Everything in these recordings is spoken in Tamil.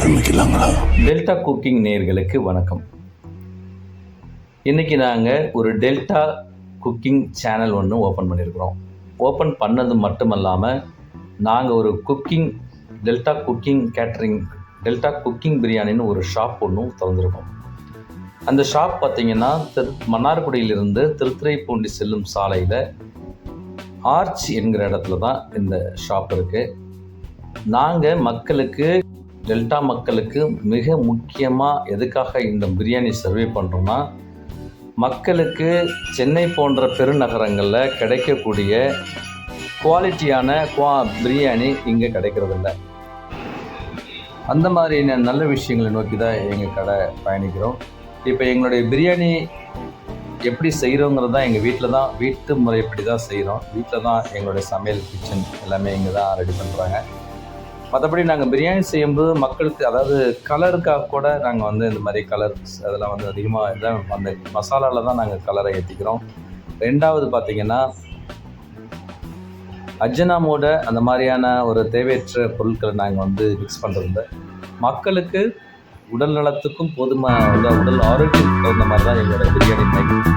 ஆரம்பிக்கலாங்களா? டெல்டா குக்கிங் நேயர்களுக்கு வணக்கம். இன்றைக்கி நாங்கள் ஒரு டெல்டா குக்கிங் சேனல் ஒன்று ஓப்பன் பண்ணியிருக்கிறோம். ஓப்பன் பண்ணது மட்டும் இல்லாமல் நாங்கள் ஒரு delta cooking catering, delta cooking பிரியாணின்னு ஒரு ஷாப் ஒன்று திறந்துருக்கோம். அந்த ஷாப் பார்த்திங்கன்னா மன்னார்குடியிலிருந்து திருத்துறைப்பூண்டி செல்லும் சாலையில் ஆர்ச் என்கிற இடத்துல தான் இந்த ஷாப் இருக்குது. நாங்கள் டெல்டா மக்களுக்கு மிக முக்கியமாக எதுக்காக இந்த பிரியாணி சர்வே பண்ணுறோன்னா, மக்களுக்கு சென்னை போன்ற பெருநகரங்களில் கிடைக்கக்கூடிய குவாலிட்டியான பிரியாணி இங்கே கிடைக்கிறதில்ல. அந்த மாதிரியான நல்ல விஷயங்களை நோக்கி தான் எங்கள் கடை பயணிக்கிறோம். இப்போ எங்களுடைய பிரியாணி எப்படி செய்கிறோங்கிறது தான் எங்கள் வீட்டு முறைப்படி தான் செய்கிறோம். வீட்டில் தான் எங்களுடைய சமையல் கிச்சன் எல்லாமே இங்கே தான் ரெடி பண்ணுறாங்க. மற்றபடி நாங்கள் பிரியாணி செய்யும்போது மக்களுக்கு, அதாவது கலருக்காக கூட நாங்கள் இந்த மாதிரி கலர்ஸ் அதெல்லாம் அதிகமாக இதான் அந்த மசாலாவில் தான் நாங்கள் கலரை ஏற்றிக்கிறோம். ரெண்டாவது பார்த்திங்கன்னா, அஜினோமோட அந்த மாதிரியான ஒரு தேவையற்ற பொருட்களை நாங்கள் மிக்ஸ் பண்ணுறதில்ல. மக்களுக்கு உடல் நலத்துக்கும் உடல் ஆரோக்கியத்துக்கு தகுந்த மாதிரி தான் எங்களோட பிரியாணி மேக்கிங்.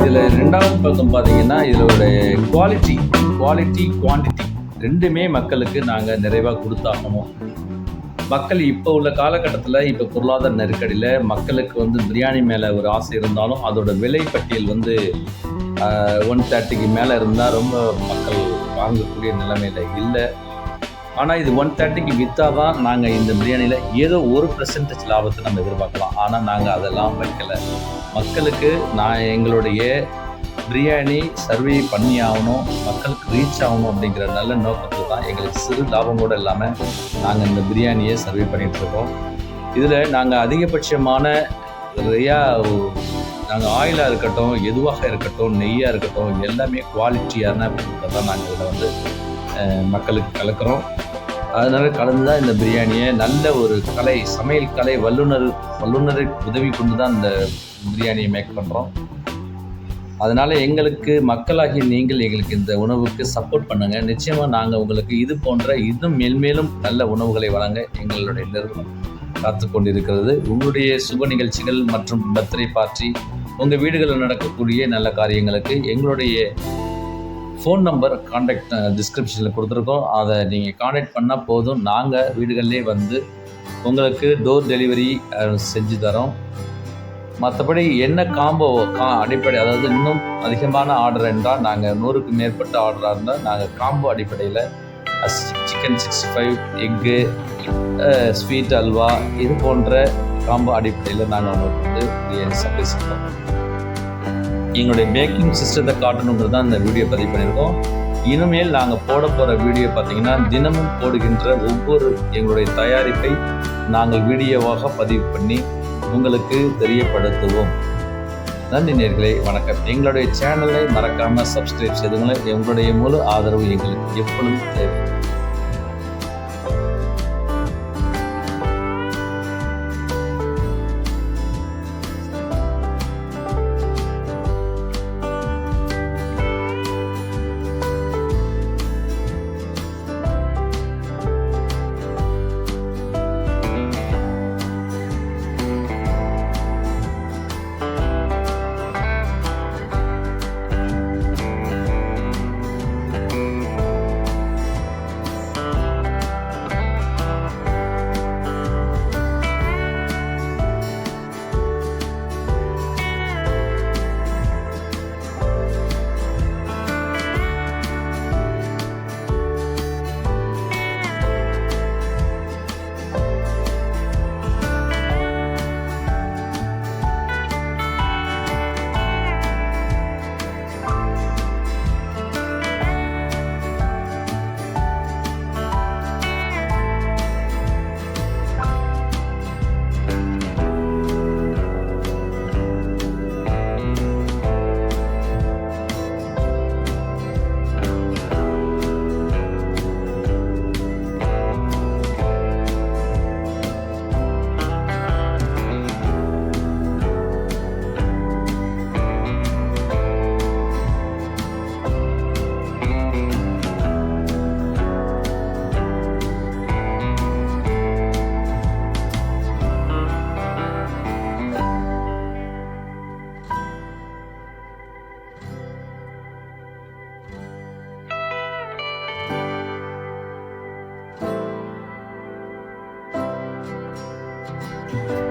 இதில் ரெண்டாவது பக்கம் பார்த்திங்கன்னா, இதோடைய குவாலிட்டி குவான்டிட்டி ரெண்டுமே மக்களுக்கு நாங்கள் நிறைவாக கொடுத்தாகணும். மக்கள் இப்போ உள்ள காலகட்டத்தில், இப்போ பொருளாதார நெருக்கடியில் மக்களுக்கு பிரியாணி மேலே ஒரு ஆசை இருந்தாலும் அதோட விலை பட்டியல் 130க்கு மேலே இருந்தால் ரொம்ப மக்கள் வாங்கக்கூடிய நிலைமையில் இல்லை. ஆனால் இது 130க்கு விற்றா தான் நாங்கள் இந்த பிரியாணியில் ஏதோ 1% லாபத்தை நம்ம எதிர்பார்க்கலாம். ஆனால் நாங்கள் அதெல்லாம் வைக்கலை. மக்களுக்கு எங்களுடைய பிரியாணி சர்வே பண்ணி ஆகணும், மக்களுக்கு ரீச் ஆகணும் அப்படிங்கிற நல்ல நோக்கத்தில் தான் எங்களுக்கு சிறு லாபம் கூட இல்லாமல் நாங்கள் இந்த பிரியாணியை சர்வே பண்ணிகிட்ருக்கோம். இதில் நாங்கள் அதிகபட்சமான நாங்கள் ஆயிலாக இருக்கட்டும், எதுவாக இருக்கட்டும், நெய்யாக இருக்கட்டும், எல்லாமே குவாலிட்டியான பொருட்களை தான் நாங்கள் இதில் மக்களுக்கு கலக்கிறோம். அதனால் கலந்து தான் இந்த பிரியாணியை நல்ல ஒரு சமையல் கலை வல்லுநரை உதவி கொண்டு தான் இந்த பிரியாணியை மேக் பண்ணுறோம். அதனால் மக்களாகி நீங்கள் எங்களுக்கு இந்த உணவுக்கு சப்போர்ட் பண்ணுங்கள். நிச்சயமாக நாங்கள் உங்களுக்கு இது போன்ற இன்னும் மேல்மேலும் நல்ல உணவுகளை வழங்க எங்களுடைய நிறுவனம் காத்து கொண்டிருக்கிறது. உங்களுடைய சுப நிகழ்ச்சிகள் மற்றும் பர்த்டே பார்ட்டி, உங்கள் வீடுகளில் நடக்கக்கூடிய நல்ல காரியங்களுக்கு எங்களுடைய ஃபோன் நம்பர் கான்டாக்ட் டிஸ்கிரிப்ஷனில் கொடுத்துருக்கோம். அதை நீங்கள் கான்டாக்ட் பண்ணால் போதும். நாங்கள் வீடுகளிலே உங்களுக்கு டோர் டெலிவரி செஞ்சு தரோம். மற்றபடி என்ன காம்போ அடிப்படை, அதாவது இன்னும் அதிகமான ஆர்டர் என்றால், நாங்கள் 100க்கு மேற்பட்ட ஆர்டராக இருந்தால் நாங்கள் காம்போ அடிப்படையில் சிக்கன் 65, எக்கு, ஸ்வீட் அல்வா, இது போன்ற காம்போ அடிப்படையில் நாங்கள் உங்களுக்கு பிரியாணி சப்ளை செய்வோம். எங்களுடைய பேக்கிங் சிஸ்டத்தை காட்டணுங்கிறது தான் இந்த வீடியோ பதிவு பண்ணியிருக்கோம். இனிமேல் நாங்கள் போட போகிற வீடியோ பார்த்திங்கன்னா, தினமும் போடுகின்ற ஒவ்வொரு எங்களுடைய தயாரிப்பை நாங்கள் வீடியோவாக பதிவு பண்ணி உங்களுக்கு தெரியப்படுத்துவோம். நன்றி நேயர்களே, வணக்கம். எங்களுடைய சேனலை மறக்காமல் சப்ஸ்கிரைப் செய்துங்களேன். எங்களுடைய முழு ஆதரவு எங்களுக்கு எப்பொழுதும் தேவை. நன்றி.